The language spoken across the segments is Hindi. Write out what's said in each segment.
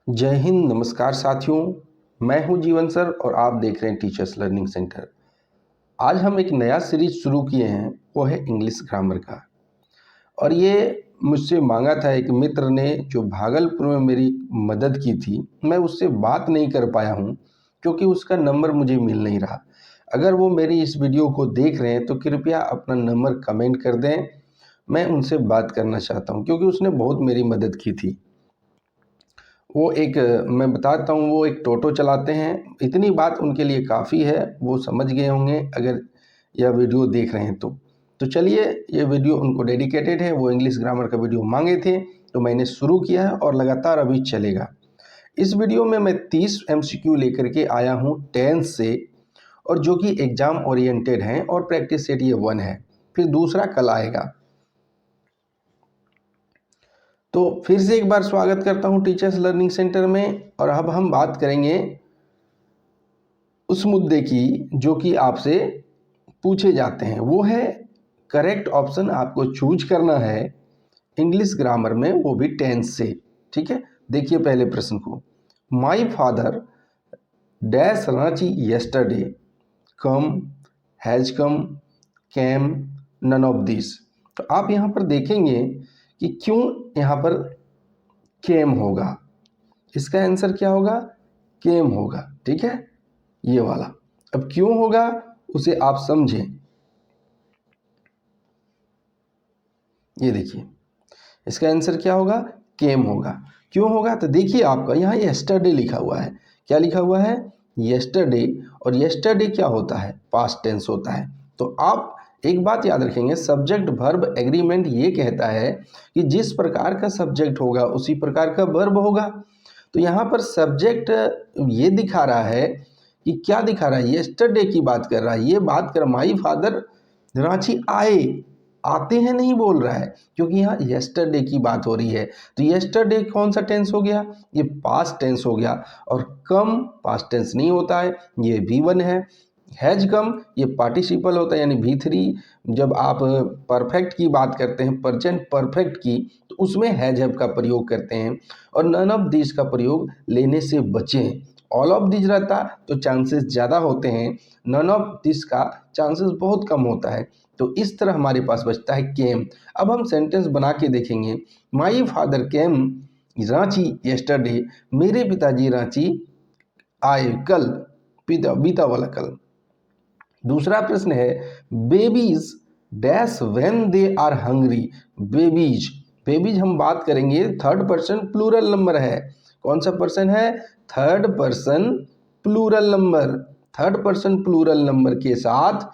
जय हिंद, नमस्कार साथियों। मैं हूं जीवन सर और आप देख रहे हैं टीचर्स लर्निंग सेंटर। आज हम एक नया सीरीज शुरू किए हैं, वो है इंग्लिश ग्रामर का। और ये मुझसे मांगा था एक मित्र ने जो भागलपुर में मेरी मदद की थी। मैं उससे बात नहीं कर पाया हूं क्योंकि उसका नंबर मुझे मिल नहीं रहा। अगर वो मेरी इस वीडियो को देख रहे हैं तो कृपया अपना नंबर कमेंट कर दें। मैं उनसे बात करना चाहता हूं क्योंकि उसने बहुत मेरी मदद की थी। वो एक मैं बताता हूँ, वो एक टोटो चलाते हैं। इतनी बात उनके लिए काफ़ी है, वो समझ गए होंगे अगर यह वीडियो देख रहे हैं तो चलिए, ये वीडियो उनको डेडिकेटेड है। वो इंग्लिश ग्रामर का वीडियो मांगे थे तो मैंने शुरू किया है और लगातार अभी चलेगा। इस वीडियो में मैं 30 एमसीक्यू लेकर के आया हूँ टेंस से, और जो कि एग्ज़ाम ओरिएंटेड हैं, और प्रैक्टिस सेट ये 1 है। फिर दूसरा कल आएगा। तो फिर से एक बार स्वागत करता हूं टीचर्स लर्निंग सेंटर में। और अब हम बात करेंगे उस मुद्दे की जो कि आपसे पूछे जाते हैं। वो है करेक्ट ऑप्शन आपको चूज करना है इंग्लिश ग्रामर में, वो भी टेंस से। ठीक है, देखिए पहले प्रश्न को। My father dash Ranchi yesterday, come, has come, came, none of this. तो आप यहाँ पर देखेंगे कि क्यों यहाँ पर केम होगा। इसका आंसर क्या होगा? केम होगा। ठीक है, ये वाला। अब क्यों होगा उसे आप समझें। ये देखिए, इसका आंसर क्या होगा? केम होगा। क्यों होगा? तो देखिए, आपका यहाँ येस्टरडे लिखा हुआ है। क्या लिखा हुआ है? येस्टरडे। और येस्टरडे क्या होता है? पास्ट टेंस होता है। तो आप एक बात याद रखेंगे, सब्जेक्ट वर्ब एग्रीमेंट ये कहता है कि जिस प्रकार का सब्जेक्ट होगा उसी प्रकार का वर्ब होगा। तो यहाँ पर सब्जेक्ट ये दिखा रहा है कि क्या दिखा रहा है? येस्टरडे की बात कर रहा है। ये बात कर माई फादर रांची आए, आते हैं नहीं बोल रहा है, क्योंकि यहाँ येस्टरडे की बात हो रही है। तो येस्टरडे कौन सा टेंस हो गया? ये पास्ट टेंस हो गया। और कम पास्ट टेंस नहीं होता है, ये V1 है। हैज कम ये पार्टिसिपल होता है, यानी V3। जब आप परफेक्ट की बात करते हैं, प्रेजेंट परफेक्ट की, तो उसमें हैज हैव का प्रयोग करते हैं। और नन ऑफ दिस का प्रयोग लेने से बचें। ऑल ऑफ दिस रहता तो चांसेस ज़्यादा होते हैं, नन ऑफ दिस का चांसेस बहुत कम होता है। तो इस तरह हमारे पास बचता है केम। अब हम सेंटेंस बना के देखेंगे। My father came Ranchi yesterday, मेरे पिताजी रांची आए कल, बीता बीता वाला कल। दूसरा प्रश्न है, babies dash when they are hungry. Babies, babies हम बात करेंगे, थर्ड पर्सन प्लूरल नंबर है। कौन सा पर्सन है? Third person plural number. Third person plural number के साथ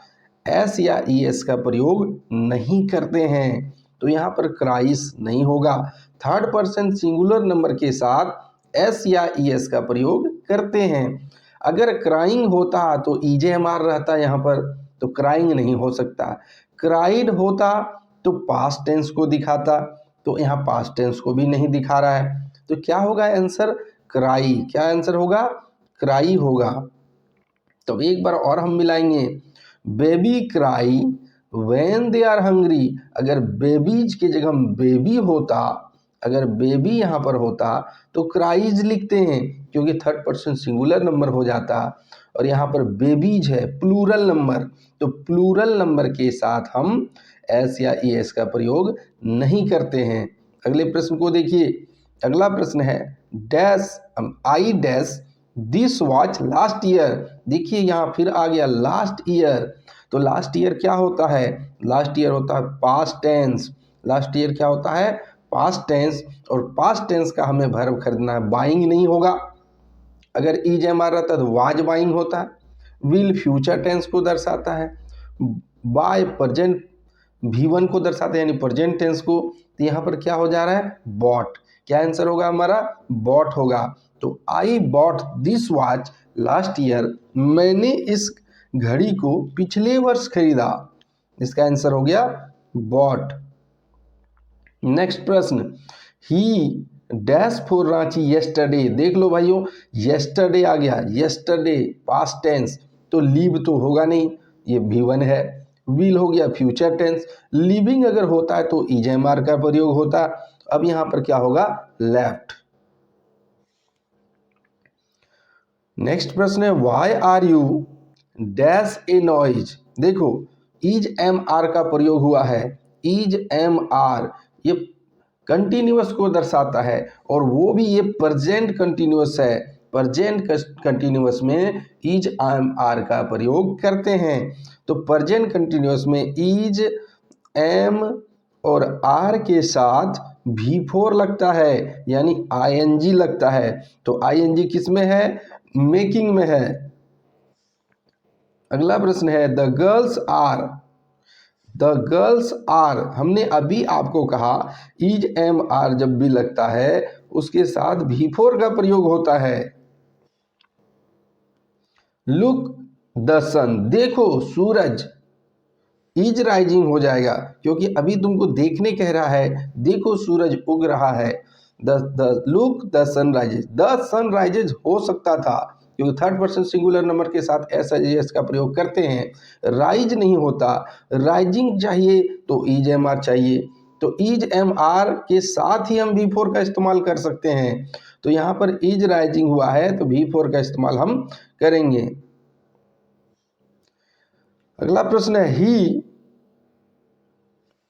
एस या ई एस का प्रयोग नहीं करते हैं, तो यहाँ पर क्राइस नहीं होगा। थर्ड पर्सन सिंगुलर नंबर के साथ एस या ई एस का प्रयोग करते हैं। अगर क्राइंग होता तो EJMR रहता यहाँ पर, तो क्राइंग नहीं हो सकता। क्राइड होता तो पास्ट टेंस को दिखाता, तो यहाँ पास्ट टेंस को भी नहीं दिखा रहा है। तो क्या होगा आंसर? क्राई। क्या आंसर होगा? क्राई होगा। तो एक बार और हम मिलाएंगे। Baby cry when they are hungry. अगर बेबीज की जगह बेबी होता, अगर बेबी यहाँ पर होता तो क्राइज लिखते हैं, क्योंकि थर्ड पर्सन सिंगुलर नंबर हो जाता। और यहाँ पर बेबीज है प्लूरल नंबर, तो प्लूरल नंबर के साथ हम एस या ई एस का प्रयोग नहीं करते हैं। अगले प्रश्न को देखिए। अगला प्रश्न है, dash I dash this watch last year. देखिए यहाँ फिर आ गया लास्ट ईयर। तो लास्ट ईयर क्या होता है? लास्ट ईयर होता है पास्ट टेंस। लास्ट ईयर क्या होता है? Past tense. और पास्ट टेंस का हमें वर्ब खरीदना है, बाइंग नहीं होगा। अगर EJMR रहता तो वाज बाइंग होता। विल फ्यूचर टेंस को दर्शाता है। बाय प्रेजेंट V1 को दर्शाता है, यानी प्रेजेंट टेंस को। तो यहाँ पर क्या हो जा रहा है? बॉट। क्या आंसर होगा हमारा? बॉट होगा। तो I bought this watch last year, मैंने इस घड़ी को पिछले वर्ष खरीदा। इसका आंसर हो गया बॉट। नेक्स्ट प्रश्न, ही डैश फॉर रांची येस्टरडे। देख लो भाइयों, येस्टरडे आ गया। येस्टरडे पास्ट टेंस, तो लीव तो होगा नहीं, ये V1 है। विल हो गया फ्यूचर टेंस। लिविंग अगर होता है तो EJMR का प्रयोग होता। अब यहाँ पर क्या होगा? लेफ्ट। नेक्स्ट प्रश्न है why are you dash a noise. देखो इज एम आर का प्रयोग हुआ है। इज एम आर ये कंटिन्यूअस को दर्शाता है और वो भी ये प्रेजेंट कंटिन्यूअस है। प्रेजेंट कंटिन्यूअस में इज एम आर का प्रयोग करते हैं। तो प्रेजेंट कंटिन्यूअस में इज एम और आर के साथ V4 लगता है यानी ing लगता है। तो ing किस में है? मेकिंग में है। अगला प्रश्न है the girls are. The girls are हमने अभी आपको कहा इज एम आर जब भी लगता है उसके साथ V4 का प्रयोग होता है। लुक द सन देखो सूरज इज राइजिंग हो जाएगा क्योंकि अभी तुमको देखने कह रहा है। देखो सूरज उग रहा है। The look the sun rises. The sun rises हो सकता था क्योंकि थर्ड पर्सन सिंगुलर नंबर के साथ एस एस का प्रयोग करते हैं। राइज नहीं होता, राइजिंग चाहिए तो इज एम आर चाहिए। तो इज एम आर के साथ ही हम V4 का इस्तेमाल कर सकते हैं। तो यहाँ पर इज राइजिंग हुआ है तो V4 का इस्तेमाल हम करेंगे। अगला प्रश्न है ही।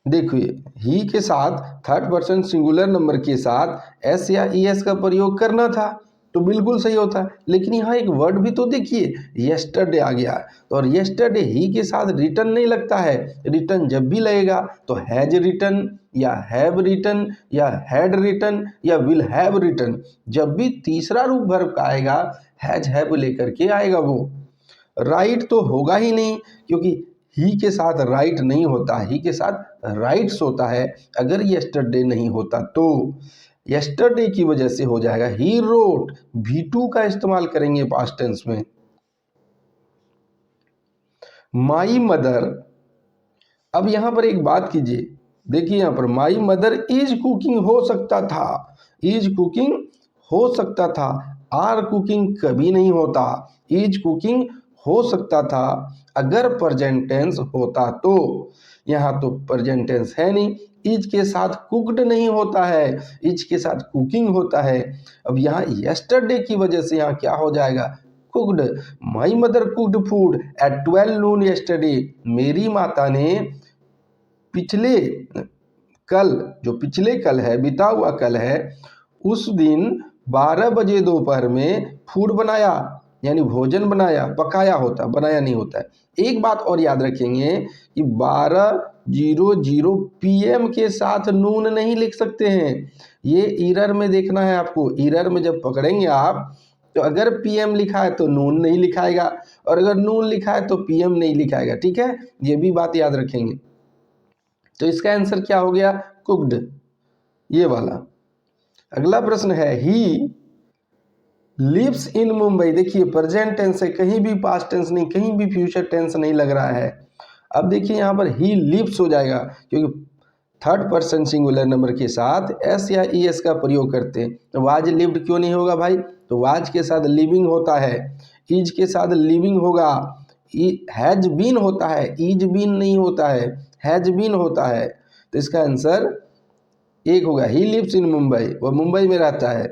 देखिए ही के साथ थर्ड पर्सन सिंगुलर नंबर के साथ एस या ईएस का प्रयोग करना था तो बिल्कुल सही होता है। लेकिन यहाँ एक वर्ड भी तो देखिए यस्टरडे आ गया तो और यस्टरडे ही के साथ रिटर्न नहीं लगता है। रिटर्न जब भी लगेगा तो हैज रिटर्न या हैव रिटर्न या हैड रिटर्न या विल हैव रिटर्न। जब भी तीसरा रूप वर्ब का आएगा हैज हैव लेकर के आएगा। वो राइट तो होगा ही नहीं क्योंकि ही के साथ राइट नहीं होता, ही के साथ राइट्स होता है। अगर यस्टरडे नहीं होता तो यस्टरडे की वजह से हो जाएगा ही रोट। V2 का इस्तेमाल करेंगे पास्ट टेंस में। My mother. अब यहां पर एक बात कीजिए, देखिए यहां पर माई मदर इज कुकिंग हो सकता था। इज कुकिंग हो सकता था। आर कुकिंग कभी नहीं होता। इज कुकिंग हो सकता था अगर प्रेजेंट टेंस होता तो। यहाँ तो प्रेजेंट टेंस है नहीं। इज के साथ कुक्ड नहीं होता है, इज के साथ कुकिंग होता है। अब यहाँ यस्टरडे की वजह से यहाँ क्या हो जाएगा? Cooked. My mother cooked food at 12 Noon yesterday. मेरी माता ने पिछले कल, जो पिछले कल है, बीता हुआ कल है, उस दिन 12 बजे दोपहर में फूड बनाया यानी भोजन बनाया। पकाया होता, बनाया नहीं होता है। एक बात और याद रखेंगे कि 12:00 PM के साथ नून नहीं लिख सकते हैं। ये ईरर में देखना है आपको। ईरर में जब पकड़ेंगे आप तो अगर PM लिखा है तो नून नहीं लिखाएगा और अगर नून लिखा है तो PM नहीं लिखाएगा। ठीक है, ये भी बात याद रखेंगे। तो इसका आंसर क्या हो गया? कुक्ड, ये वाला। अगला प्रश्न है ही लिव्स इन मुंबई। देखिए प्रेजेंट टेंस है, कहीं भी पास्ट टेंस नहीं, कहीं भी फ्यूचर टेंस नहीं लग रहा है। अब देखिए यहाँ पर ही लिव्स हो जाएगा क्योंकि थर्ड पर्सन सिंगुलर नंबर के साथ एस या ईएस का प्रयोग करते हैं। तो वाज लिव्ड क्यों नहीं होगा भाई? तो वाज के साथ लिविंग होता है, इज के साथ लिविंग होगा, हैज बीन होता है, इज बीन नहीं होता है, हैज बीन होता है। तो इसका आंसर एक होगा ही लिव्स इन मुंबई, वह मुंबई में रहता है।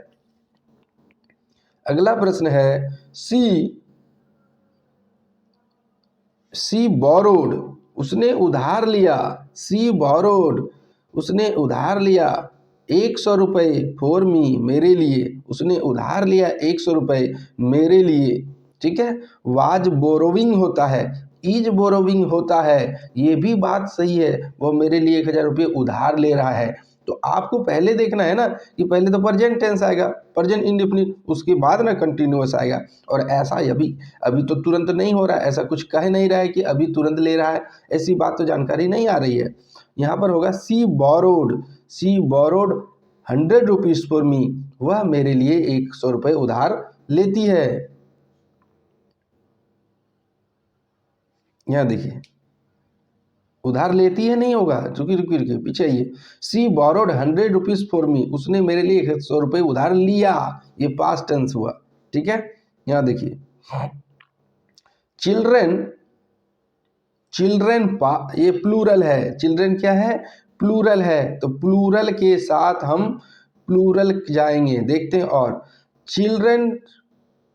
अगला प्रश्न है सी बोरोड। उसने उधार लिया। सी बोरोड उसने उधार लिया 100 रुपये फॉर मी, मेरे लिए। उसने उधार लिया 100 रुपये मेरे लिए। ठीक है, वाज बोरोविंग होता है, इज बोरोविंग होता है। ये भी बात सही है, वो मेरे लिए 1000 रुपये उधार ले रहा है। तो आपको पहले देखना है ना कि पहले तो प्रेजेंट टेंस आएगा, प्रेजेंट इंडेफिनिट, उसके बाद ना कंटिन्यूअस आएगा। और ऐसा अभी तो तुरंत नहीं हो रहा है, ऐसा कुछ कह नहीं रहा है कि अभी तुरंत ले रहा है, ऐसी बात तो जानकारी नहीं आ रही है। यहाँ पर होगा she borrowed. She borrowed 100 rupees for me, वह मेरे लिए 100 रुपये उधार लेती है। यहाँ देखिए उधार लेती है नहीं होगा, रुकी पीछे आइए। सी बोरोड 100 रुपीज फॉर मी, उसने मेरे लिए 100 रुपये उधार लिया, ये पास्ट टेंस हुआ। ठीक है, यहाँ देखिए चिल्ड्रेन। चिल्ड्रेन ये प्लूरल है। चिल्ड्रेन क्या है? प्लूरल है। तो प्लूरल के साथ हम प्लूरल जाएंगे, देखते हैं। और children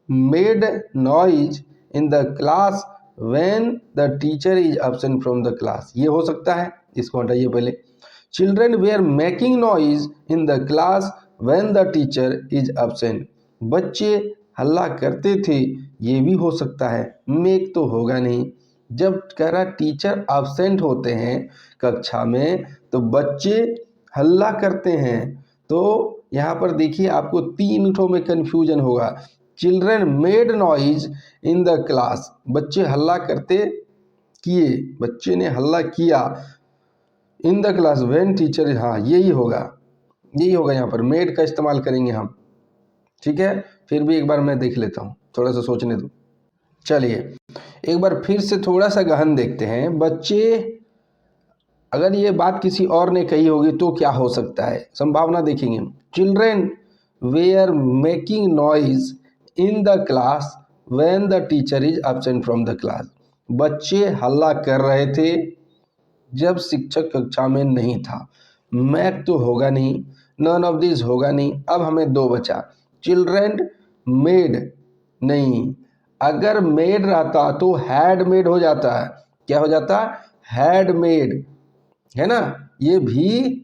made noise in the class when the teacher is absent from the class. ये हो सकता है, इसको हटाइए पहले। Children were making noise in the class when the teacher is absent. बच्चे हल्ला करते थे, ये भी हो सकता है, मेक तो होगा नहीं। जब कह रहा टीचर एब्सेंट होते हैं कक्षा में तो बच्चे हल्ला करते हैं, तो यहाँ पर देखिए आपको तीन ठो में कन्फ्यूजन होगा। Children made noise in the class, बच्चे हल्ला करते किए, बच्चे ने हल्ला किया। इन द क्लास व्हेन टीचर, हाँ यही होगा, यही होगा, यहाँ पर मेड का इस्तेमाल करेंगे हम। ठीक है, फिर भी एक बार मैं देख लेता हूँ, थोड़ा सा सोचने दो। चलिए एक बार फिर से थोड़ा सा गहन देखते हैं। बच्चे, अगर ये बात किसी और ने कही होगी तो क्या हो सकता है, संभावना देखेंगे। Children were making noise in the class when the teacher is absent from the class. बच्चे हल्ला कर रहे थे जब शिक्षक कक्षा में नहीं था। मैक तो होगा नहीं, नन ऑफ दिस होगा नहीं। अब हमें दो बचा, चिल्ड्रेन मेड नहीं, अगर मेड रहता तो हैड मेड हो जाता है। क्या हो जाता? हैड मेड, है ना, ये भी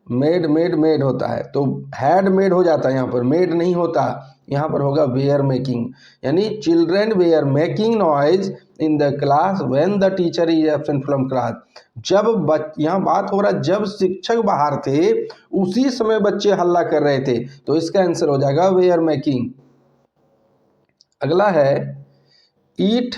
मेड मेड मेड होता है, तो हैड मेड हो जाता है, यहाँ पर मेड नहीं होता, यहाँ पर होगा वेयर मेकिंग। यानी children were making noise in the class when the teacher is absent from class. जब यहाँ बात हो रहा है जब शिक्षक बाहर थे उसी समय बच्चे हल्ला कर रहे थे, तो इसका आंसर हो जाएगा वेयर मेकिंग। अगला है ईट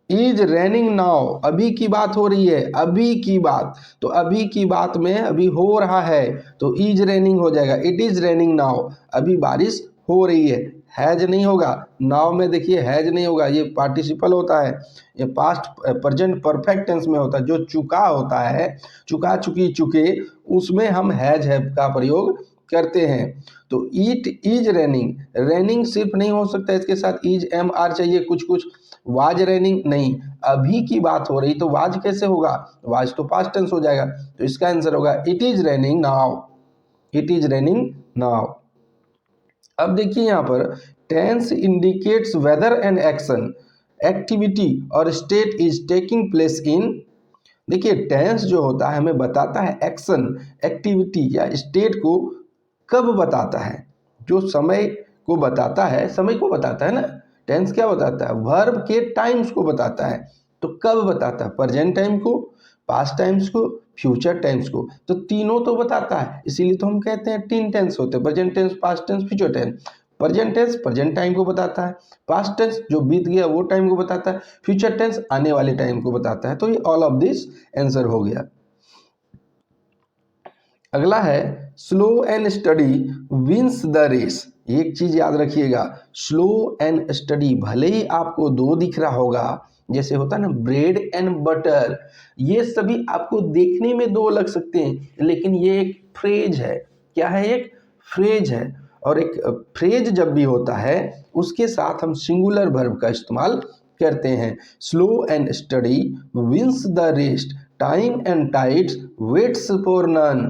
इज रेनिंग नाउ, अभी की बात हो रही है, अभी की बात, तो अभी की बात में अभी हो रहा है तो इज रेनिंग हो जाएगा। इट इज रेनिंग नाउ, अभी बारिश हो रही है। हैज नहीं होगा, नाउ में देखिए हैज नहीं होगा, ये पार्टिसिपल होता है, ये पास्ट प्रेजेंट परफेक्ट टेंस में होता है। जो चुका होता है, चुका चुकी चुके, उसमें हम हैज हैव का प्रयोग करते हैं। तो ईट इज रेनिंग, रेनिंग सिर्फ नहीं हो सकता, इसके साथ इज एम आर चाहिए कुछ कुछ। वाज रेनिंग नहीं, अभी की बात हो रही तो वाज कैसे होगा, वाज तो पास्ट टेंस हो जाएगा, तो इसका आंसर होगा it is raining now, it is raining now. अब देखिए यहाँ पर tense indicates weather and action, activity और state is taking place in. देखिए टेंस जो होता है हमें बताता है एक्शन, एक्टिविटी या स्टेट को कब बताता है, जो समय को बताता है, समय को बताता है ना। टेंस क्या बताता है, वर्ब के टाइम्स को बताता है, तो कब बताता है, प्रेजेंट टाइम को, पास्ट टाइम्स को, फ्यूचर टाइम्स को, तो तीनों तो बताता है। इसीलिए तो हम कहते हैं तीन टेंस होते हैं, present tense, past tense, future tense. Present tense present time को बताता है, पास्ट टेंस जो बीत गया वो टाइम को बताता है, फ्यूचर टेंस आने वाले टाइम को बताता है। तो ये ऑल ऑफ दिस आंसर हो गया। अगला है slow and steady wins the race. एक चीज याद रखिएगा, स्लो एंड स्टडी, भले ही आपको दो दिख रहा होगा, जैसे होता है ना ब्रेड एंड बटर, ये सभी आपको देखने में दो लग सकते हैं, लेकिन ये एक फ्रेज है। क्या है, एक फ्रेज है। और एक फ्रेज जब भी होता है उसके साथ हम सिंगुलर वर्ब का इस्तेमाल करते हैं। Slow and steady wins the race, time and tides waits for none.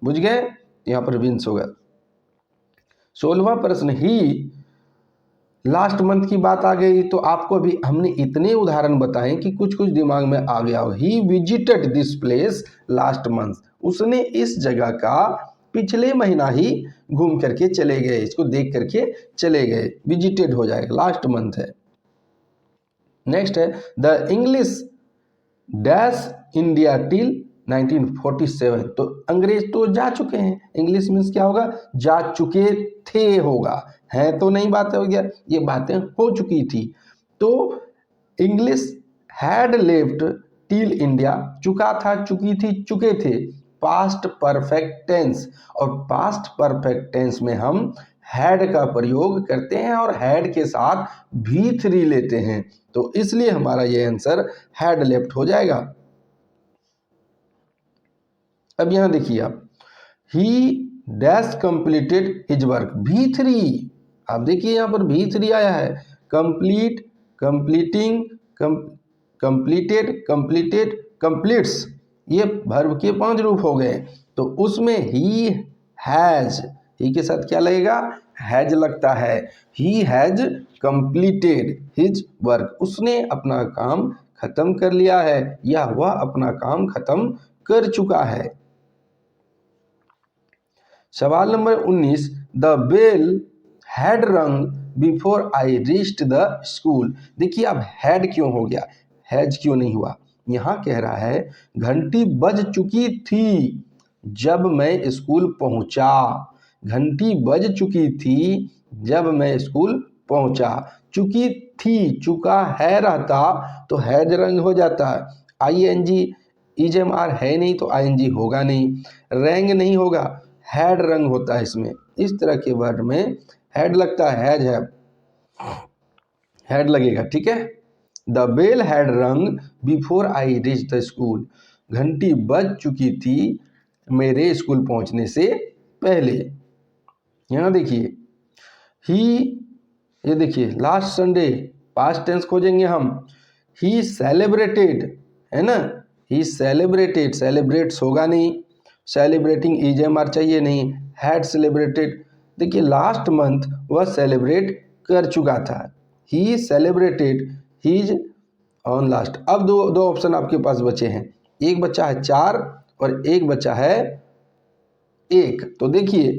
बुझ गए, यहाँ पर विंस होगा। 16वां प्रश्न, ही लास्ट मंथ की बात आ गई, तो आपको अभी हमने इतने उदाहरण बताए कि कुछ कुछ दिमाग में आ गया हो। He visited this place last month, उसने इस जगह का पिछले महीना ही घूम करके चले गए, इसको देख करके चले गए, विजिटेड हो जाएगा, लास्ट मंथ है। नेक्स्ट है the English dash India till 1947, तो अंग्रेज तो जा चुके हैं, इंग्लिश मीन्स क्या होगा, जा चुके थे होगा, हैं तो नहीं बात हो गया, ये बातें हो चुकी थी। तो English had left till India, चुका था, चुकी थी, चुके थे, पास्ट परफेक्ट टेंस, और पास्ट परफेक्ट टेंस में हम हैड का प्रयोग करते हैं और हैड के साथ भी थ्री लेते हैं, तो इसलिए हमारा ये आंसर हैड लेफ्ट हो जाएगा। अब यहां देखिए आप, ही dash completed his work, V3, आप देखिए यहां पर V3 आया है, complete, completing, completed, completed, completes, ये वर्ब के 5 रूप हो गए। तो उसमें ही हैज, ही के साथ क्या लगेगा, हैज लगता है। He has completed his work, उसने अपना काम खत्म कर लिया है या वह अपना काम खत्म कर चुका है। सवाल नंबर 19, द बेल हैड रंग before I reached the school. देखिए अब हैड क्यों हो गया, हैज क्यों नहीं हुआ। यहाँ कह रहा है घंटी बज चुकी थी जब मैं स्कूल पहुंचा। घंटी बज चुकी थी जब मैं स्कूल पहुंचा। चुकी थी, चुका है रहता तो हैज रंग हो जाता। ING EJMR है नहीं तो ING होगा नहीं। रंग नहीं होगा, हैड रंग होता है इसमें। इस तरह के वर्ड में हैड लगता है, हैज है, हैड लगेगा, ठीक है। द बेल हैड रंग before I reach the school. घंटी बज चुकी थी मेरे स्कूल पहुंचने से पहले। यहाँ देखिए ही, ये देखिए लास्ट संडे, पास्ट टेंस खोजेंगे हम। ही सेलिब्रेटेड, है ना, ही सेलिब्रेटेड, सेलिब्रेट्स होगा नहीं, सेलिब्रेटिंग EJMR चाहिए नहीं, हैड सेलिब्रेटेड। देखिए लास्ट मंथ वह सेलिब्रेट कर चुका था। ही सेलिब्रेटेड हीज ऑन लास्ट। अब दो ऑप्शन आपके पास बचे हैं, एक बच्चा है 4 और एक बच्चा है 1। तो देखिए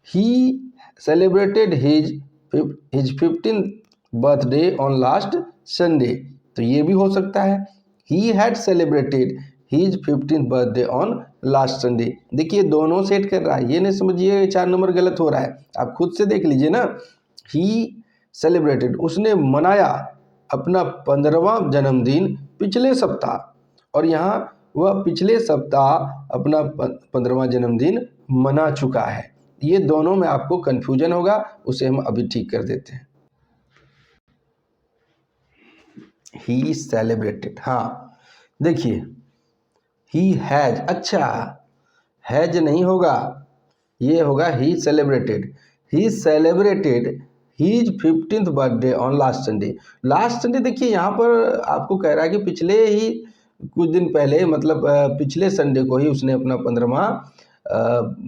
he celebrated his 15th birthday on last Sunday, तो ये भी हो सकता है। He had celebrated his 15th birthday on last Sunday. देखिए दोनों सेट कर रहा है, ये नहीं समझिए 4 नंबर गलत हो रहा है, आप खुद से देख लीजिए ना। ही सेलिब्रेटेड, उसने मनाया अपना 15वां जन्मदिन पिछले सप्ताह, और यहाँ वह पिछले सप्ताह अपना 15वां जन्मदिन मना चुका है। ये दोनों में आपको कंफ्यूजन होगा, उसे हम अभी ठीक कर देते हैं। ही सेलिब्रेटेड, हाँ देखिए ही हैज, अच्छा हैज नहीं होगा, ये होगा he celebrated. He celebrated his 15th birthday on last Sunday. Last Sunday देखिए यहाँ पर आपको कह रहा है कि पिछले ही कुछ दिन पहले, मतलब पिछले संडे को ही उसने अपना 15वां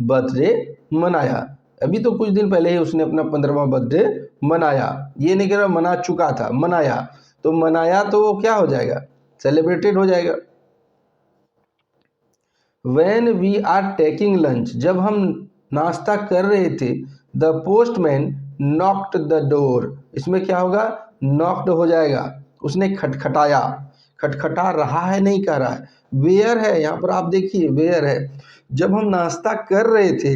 बर्थडे मनाया। अभी तो कुछ दिन पहले ही उसने अपना 15वां बर्थडे मनाया, ये नहीं कह रहा मना चुका था, मनाया। तो मनाया तो वो क्या हो जाएगा, सेलिब्रेटेड हो जाएगा। When we are taking lunch, जब हम नाश्ता कर रहे थे, the postman knocked the door, इसमें क्या होगा, knocked हो जाएगा, उसने खटखटाया। खटखटा रहा है नहीं कह रहा है, वेयर है, यहाँ पर आप देखिए वेयर है। जब हम नाश्ता कर रहे थे,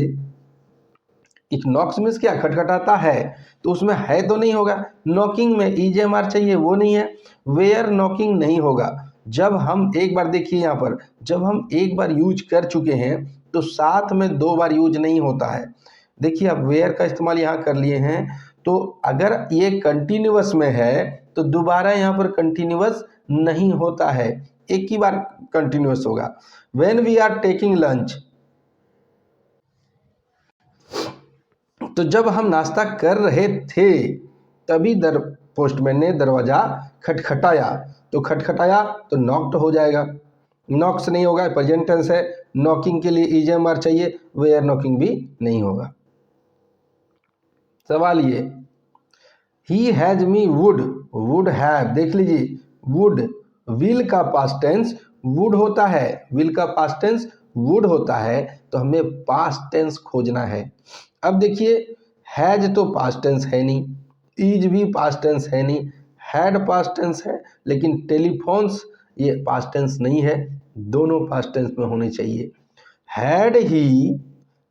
एक नॉक्स मीन्स क्या, खटखटाता है, तो उसमें है तो नहीं होगा। नॉकिंग में EJMR चाहिए, वो नहीं है। वेयर नॉकिंग नहीं होगा। जब हम एक बार देखिए यहाँ पर, जब हम एक बार यूज कर चुके हैं तो साथ में 2 बार यूज नहीं होता है। देखिए आप वेयर का इस्तेमाल यहाँ कर लिए हैं, तो अगर ये कंटिन्यूअस में है तो दोबारा यहाँ पर कंटिन्यूअस नहीं होता है, एक ही बार कंटिन्यूअस होगा। When we are taking lunch, तो जब हम नाश्ता कर रहे थे तभी पोस्टमैन ने दरवाज़ा खटखटाया, तो खटखटाया तो नॉक्ड हो जाएगा। नॉक्स नहीं होगा, प्रेजेंट टेंस है। नॉकिंग के लिए EJMR चाहिए, वेयर नॉकिंग भी नहीं होगा। सवाल ये, he has me would, would have, देख लीजिए वुड, विल का पास्ट टेंस वुड होता है, विल का पास्ट टेंस वुड होता है, तो हमें पास्ट टेंस खोजना है। अब देखिए हैज तो पास्ट टेंस है नहीं, इज भी पास्ट टेंस है नहीं, हैड पास्ट टेंस है, लेकिन टेलीफोन्स ये पास्ट टेंस नहीं है, दोनों पास्ट टेंस में होने चाहिए। हैड ही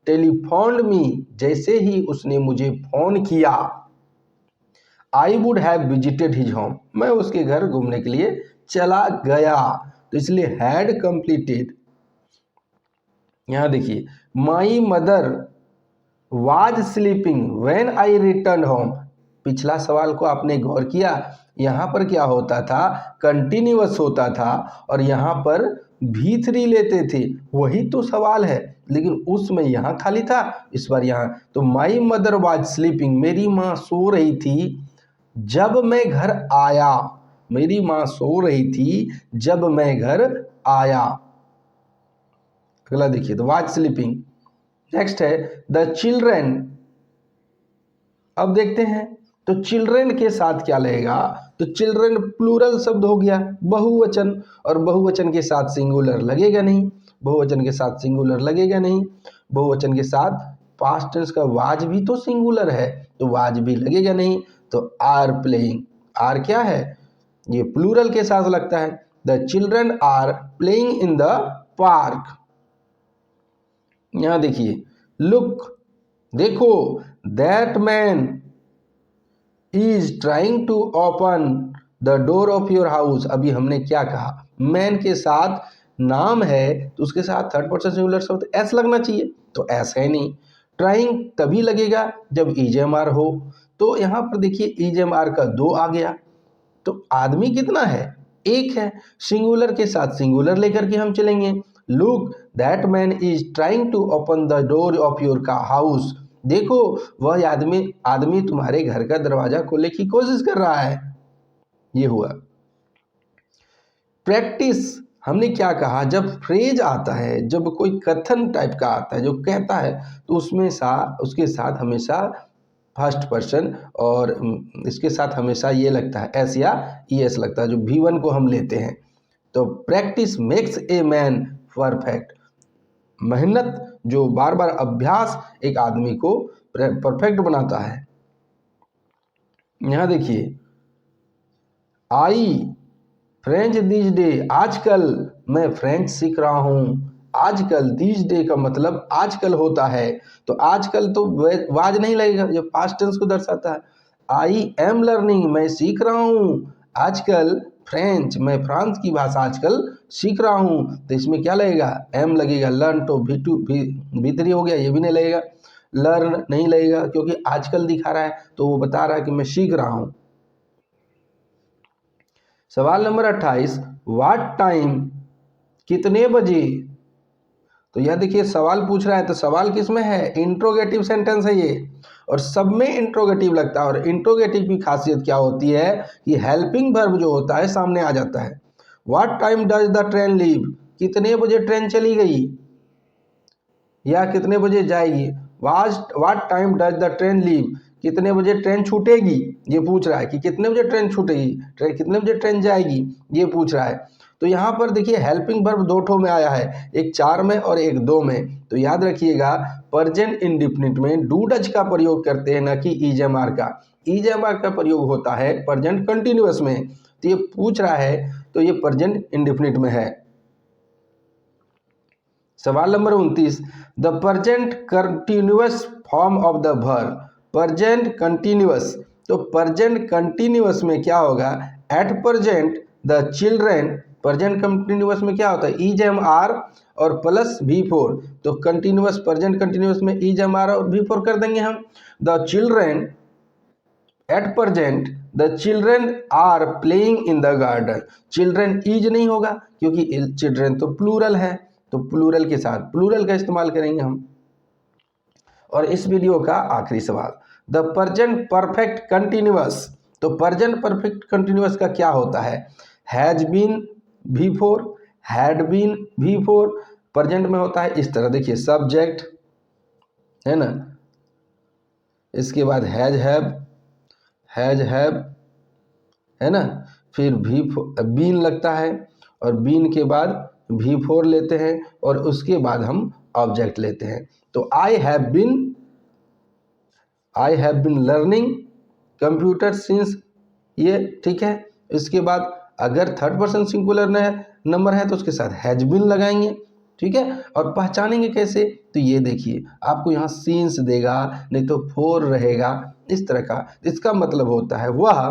टेलीफोन्ड मी, जैसे ही उसने मुझे फोन किया, I would have visited his home, मैं उसके घर घूमने के लिए चला गया, तो इसलिए हैड कंप्लीटेड। यहां देखिए my mother was sleeping when I return home. पिछला सवाल को आपने गौर किया, यहाँ पर क्या होता था, कंटिन्यूअस होता था, और यहाँ पर V3 लेते थे, वही तो सवाल है, लेकिन उसमें यहाँ खाली था, इस बार यहाँ। तो माई मदर वाज स्लीपिंग, मेरी माँ सो रही थी जब मैं घर आया, मेरी माँ सो रही थी जब मैं घर आया। अगला देखिए, तो वाज स्लीपिंग, नेक्स्ट है द चिल्ड्रेन। अब देखते हैं तो चिल्ड्रेन के साथ क्या लगेगा, तो चिल्ड्रेन प्लूरल शब्द हो गया, बहुवचन, और बहुवचन के साथ सिंगुलर लगेगा नहीं, बहुवचन के साथ सिंगुलर लगेगा नहीं, बहुवचन के साथ पास्ट टेंस का वाज भी तो सिंगुलर है तो वाज भी लगेगा नहीं, तो आर प्लेइंग, आर क्या है, ये प्लूरल के साथ लगता है। The children are playing in the park. यहां देखिए, लुक, देखो, that man is trying to open the door of your house. अभी हमने क्या कहा, मैन के साथ नाम है तो उसके साथ थर्ड पर्सन सिंगुलर शब्द एस लगना चाहिए, तो एस है नहीं। ट्राइंग तभी लगेगा जब ईजेएमआर हो, तो यहाँ पर देखिए ईजेएमआर का 2 आ गया, तो आदमी कितना है, एक है, सिंगुलर के साथ सिंगुलर लेकर के हम चलेंगे। Look that man is trying to open the door of your house. देखो वह आदमी तुम्हारे घर का दरवाजा खोलने की कोशिश कर रहा है, ये हुआ। प्रैक्टिस, हमने क्या कहा, जब फ्रेज आता है, जब कोई कथन टाइप का आता है जो कहता है, तो उसमें उसके साथ हमेशा फर्स्ट पर्सन और इसके साथ हमेशा ये लगता है एस या ईएस लगता है, जो V1 को हम लेते हैं। तो practice makes a man perfect. मेहनत, जो बार बार अभ्यास एक आदमी को परफेक्ट बनाता है। यहां देखिए, आई फ्रेंच दीज डे, आजकल मैं फ्रेंच सीख रहा हूं। आजकल, दीज डे का मतलब आजकल होता है, तो आजकल तो वाज नहीं लगेगा, जो पास्ट टेंस को दर्शाता है। आई एम लर्निंग, मैं सीख रहा हूं आजकल फ्रेंच, मैं फ्रांस की भाषा आजकल सीख रहा हूं, तो इसमें क्या लगेगा, एम लगेगा। लर्न तो भीतरी हो गया, ये भी नहीं लगेगा। लर्न नहीं लगेगा क्योंकि आजकल दिखा रहा है, तो वो बता रहा है कि मैं सीख रहा हूं। सवाल नंबर 28, व्हाट टाइम, कितने बजे। तो यह देखिए सवाल पूछ रहा है, तो सवाल किस में है, इंट्रोगेटिव सेंटेंस है ये, और सब में इंट्रोगेटिव लगता है। और इंट्रोगेटिव की खासियत क्या होती है कि हेल्पिंग वर्ब जो होता है सामने आ जाता है। What time does the train leave, कितने बजे ट्रेन चली गई या कितने बजे जाएगी। What time does the train leave, कितने बजे ट्रेन छूटेगी, ये पूछ रहा है कि कितने बजे ट्रेन छूटेगी, कितने बजे ट्रेन जाएगी, ये पूछ रहा है। तो यहाँ पर देखिए हेल्पिंग वर्ब 2 ठो में आया है, एक 4 में और एक 2 में। तो याद रखिएगा प्रेजेंट इंडेफिनिट में डू डज का प्रयोग करते हैं, न कि ईजेएमआर का। ईजेएमआर का प्रयोग होता है प्रेजेंट कंटिन्यूअस में, तो ये पूछ रहा है तो ये प्रेजेंट इंडेफिनिट में है। सवाल number 29, the present continuous form of the verb. Present continuous, तो प्रेजेंट कंटिन्यूअस में क्या होगा, eight present the children. Present continuous में क्या होता है, ईजेएमआर और प्लस V4, तो कंटिन्यूअस प्रेजेंट कंटिन्यूअस में ईजेएमआर और V4 कर देंगे हम। The children at present the children are playing in the garden. Children is नहीं होगा क्योंकि चिल्ड्रेन तो प्लूरल है, तो प्लूरल के साथ प्लूरल का इस्तेमाल करेंगे हम। और इस वीडियो का आखिरी सवाल, द प्रेजेंट परफेक्ट कंटिन्यूअस। तो प्रेजेंट परफेक्ट कंटिन्यूअस का क्या होता है, has been V4, had been V4। प्रेजेंट में होता है इस तरह, देखिए सब्जेक्ट है ना, इसके बाद हैज हैव है ना, फिर बीन लगता है, और बीन के बाद V4 लेते हैं, और उसके बाद हम ऑब्जेक्ट लेते हैं। तो I have been learning computer since, ये ठीक है। इसके बाद अगर थर्ड पर्सन सिंगुलर नंबर है तो उसके साथ हैज बीन लगाएंगे, ठीक है। और पहचानेंगे कैसे, तो ये देखिए आपको यहाँ सीन्स देगा, नहीं तो 4 रहेगा, इस तरह का। इसका मतलब होता है वह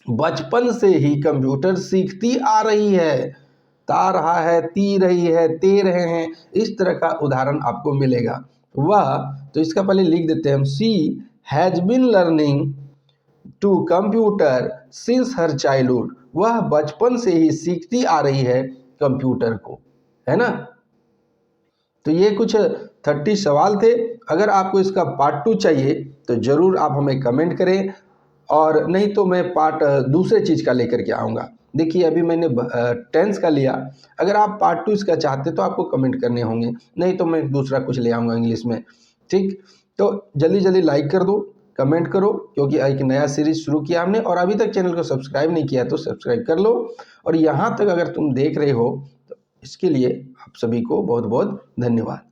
बचपन से ही कंप्यूटर सीखती आ रही है, ता रहा है, ती रही है, ते रहे हैं, इस तरह का उदाहरण आपको मिलेगा। वह, तो इसका पहले लिख देते हैं हम, she has been learning to computer since her childhood. वह बचपन से ही सीखती आ रही है कंप्यूटर को, है ना। तो ये कुछ 30 सवाल थे। अगर आपको इसका पार्ट 2 चाहिए तो ज़रूर आप हमें कमेंट करें, और नहीं तो मैं पार्ट दूसरे चीज़ का लेकर के आऊँगा। देखिए अभी मैंने टेंस का लिया, अगर आप पार्ट 2 इसका चाहते तो आपको कमेंट करने होंगे, नहीं तो मैं दूसरा कुछ ले आऊँगा इंग्लिश में। ठीक, तो जल्दी जल्दी लाइक कर दो, कमेंट करो, क्योंकि एक नया सीरीज शुरू किया हमने, और अभी तक चैनल को सब्सक्राइब नहीं किया तो सब्सक्राइब कर लो। और यहाँ तक अगर तुम देख रहे हो तो इसके लिए आप सभी को बहुत बहुत धन्यवाद।